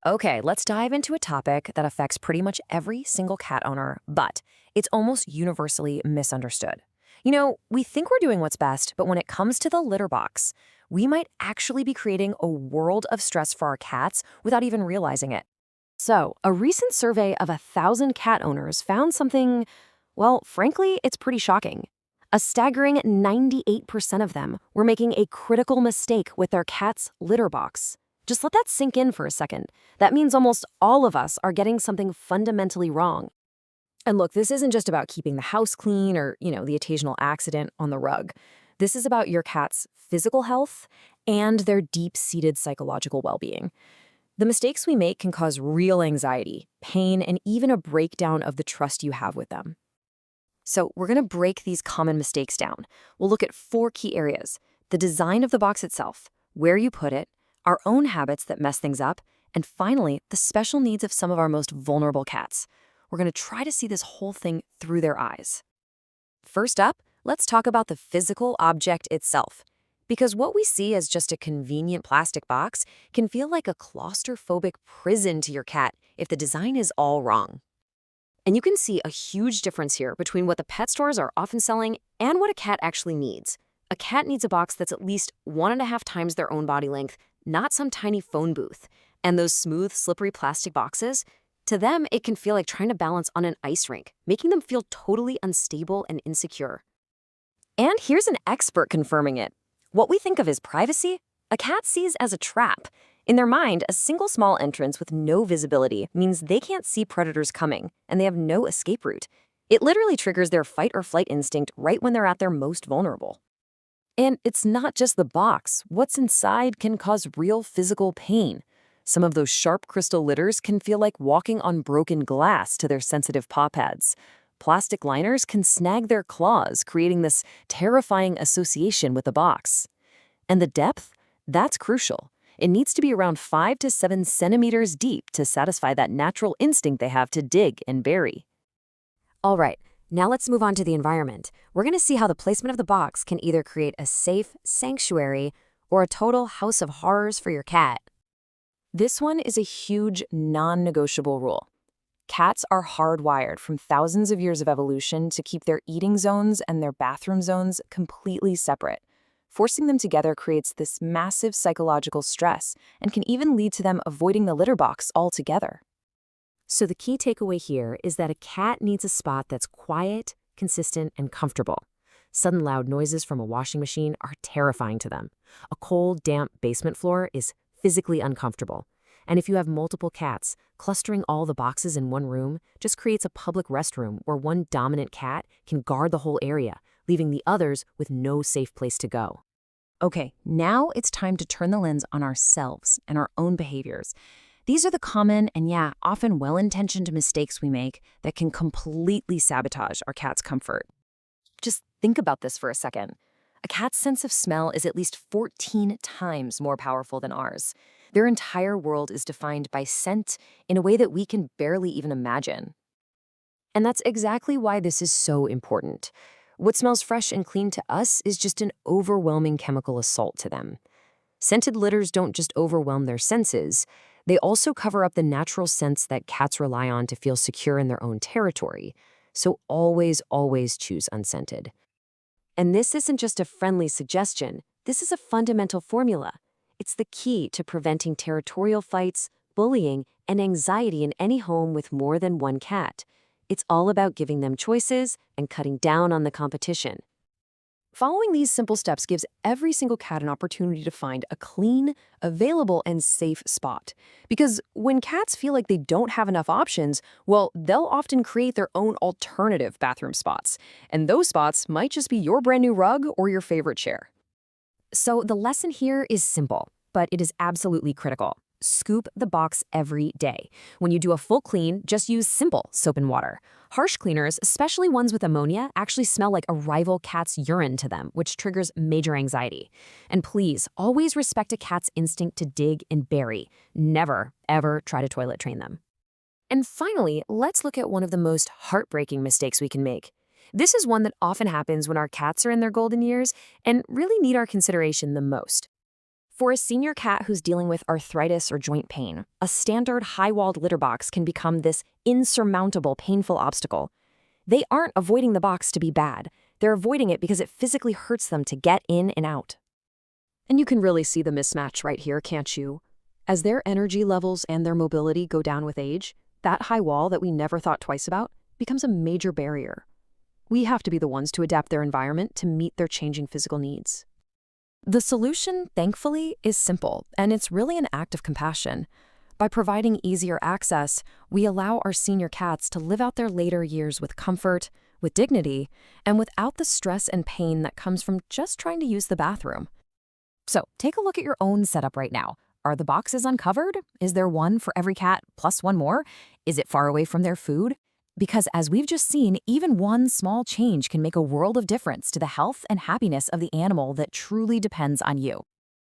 Okay, let's dive into a topic that affects pretty much every single cat owner, but it's almost universally misunderstood. We think we're doing what's best, but when it comes to the litter box, we might actually be creating a world of stress for our cats without even realizing it. So, a recent survey of 1,000 cat owners found something, well, frankly, it's pretty shocking. A staggering 98% of them were making a critical mistake with their cat's litter box. Just let that sink in for a second. That means almost all of us are getting something fundamentally wrong. And look, this isn't just about keeping the house clean or, the occasional accident on the rug. This is about your cat's physical health and their deep-seated psychological well-being. The mistakes we make can cause real anxiety, pain, and even a breakdown of the trust you have with them. So we're going to break these common mistakes down. We'll look at 4 key areas: the design of the box itself, where you put it, our own habits that mess things up, and finally, the special needs of some of our most vulnerable cats. We're going to try to see this whole thing through their eyes. First up, let's talk about the physical object itself. Because what we see as just a convenient plastic box can feel like a claustrophobic prison to your cat if the design is all wrong. And you can see a huge difference here between what the pet stores are often selling and what a cat actually needs. A cat needs a box that's at least 1.5 times their own body length, not some tiny phone booth. And those smooth, slippery plastic boxes, to them, it can feel like trying to balance on an ice rink, making them feel totally unstable and insecure. And here's an expert confirming it. What we think of as privacy, a cat sees as a trap. In their mind, a single small entrance with no visibility means they can't see predators coming, and they have no escape route. It literally triggers their fight or flight instinct right when they're at their most vulnerable. And it's not just the box. What's inside can cause real physical pain. Some of those sharp crystal litters can feel like walking on broken glass to their sensitive paw pads. Plastic liners can snag their claws, creating this terrifying association with the box. And the depth? That's crucial. It needs to be around 5 to 7 centimeters deep to satisfy that natural instinct they have to dig and bury. All right, now let's move on to the environment. We're going to see how the placement of the box can either create a safe sanctuary or a total house of horrors for your cat. This one is a huge, non-negotiable rule. Cats are hardwired from thousands of years of evolution to keep their eating zones and their bathroom zones completely separate. Forcing them together creates this massive psychological stress and can even lead to them avoiding the litter box altogether. So the key takeaway here is that a cat needs a spot that's quiet, consistent, and comfortable. Sudden loud noises from a washing machine are terrifying to them. A cold, damp basement floor is physically uncomfortable. And if you have multiple cats, clustering all the boxes in one room just creates a public restroom where one dominant cat can guard the whole area, leaving the others with no safe place to go. Okay, now it's time to turn the lens on ourselves and our own behaviors. These are the common and often well-intentioned mistakes we make that can completely sabotage our cat's comfort. Just think about this for a second. A cat's sense of smell is at least 14 times more powerful than ours. Their entire world is defined by scent in a way that we can barely even imagine. And that's exactly why this is so important. What smells fresh and clean to us is just an overwhelming chemical assault to them. Scented litters don't just overwhelm their senses, they also cover up the natural scents that cats rely on to feel secure in their own territory. So always, always choose unscented. And this isn't just a friendly suggestion, this is a fundamental formula. It's the key to preventing territorial fights, bullying, and anxiety in any home with more than one cat. It's all about giving them choices and cutting down on the competition. Following these simple steps gives every single cat an opportunity to find a clean, available, and safe spot. Because when cats feel like they don't have enough options, well, they'll often create their own alternative bathroom spots. And those spots might just be your brand new rug or your favorite chair. So the lesson here is simple, but it is absolutely critical. Scoop the box every day. When you do a full clean, just use simple soap and water. Harsh cleaners, especially ones with ammonia, actually smell like a rival cat's urine to them, which triggers major anxiety. And please, always respect a cat's instinct to dig and bury. Never, ever try to toilet train them. And finally, let's look at one of the most heartbreaking mistakes we can make. This is one that often happens when our cats are in their golden years and really need our consideration the most. For a senior cat who's dealing with arthritis or joint pain, a standard high-walled litter box can become this insurmountable, painful obstacle. They aren't avoiding the box to be bad. They're avoiding it because it physically hurts them to get in and out. And you can really see the mismatch right here, can't you? As their energy levels and their mobility go down with age, that high wall that we never thought twice about becomes a major barrier. We have to be the ones to adapt their environment to meet their changing physical needs. The solution, thankfully, is simple, and it's really an act of compassion. By providing easier access, we allow our senior cats to live out their later years with comfort, with dignity, and without the stress and pain that comes from just trying to use the bathroom. So, take a look at your own setup right now. Are the boxes uncovered? Is there one for every cat plus one more? Is it far away from their food? Because as we've just seen, even one small change can make a world of difference to the health and happiness of the animal that truly depends on you.